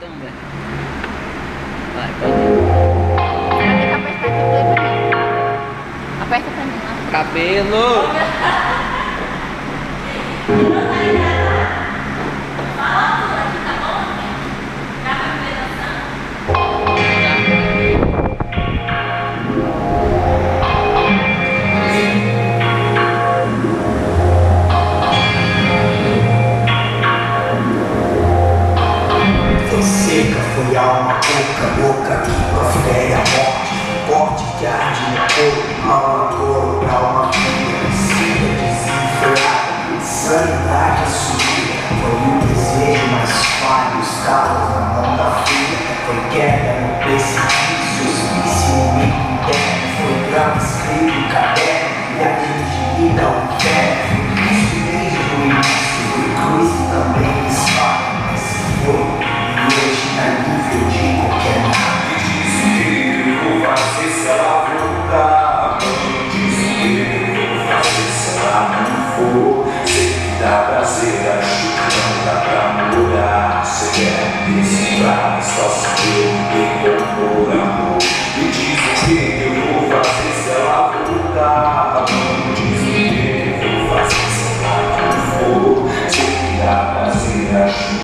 também. Vai, pode ir. Você vai ter que apertar aqui o play pra mim. Aperta pra mim, ó. Cabelo! Seca foi alma, boca que profere a morte, corte que arde no corpo, alma couro pra uma filha, sida desenfreada, sanidade subida, foi um desejo mais falho, os calos na mão da filha, foi queda no precipício, hospício inimigo interno, foi grama escrito no caderno, e a dirigida ao inferno, foi isso desde o início, foi cruz e também espada, mas se foi. Hoje na nível de qualquer nada. Me diz o que eu vou fazer se ela voltar. Me diz o que eu vou fazer se ela não for. Sei que dá prazer, acho que não dá pra morar. Você quer me segurar, só se eu me incorporar.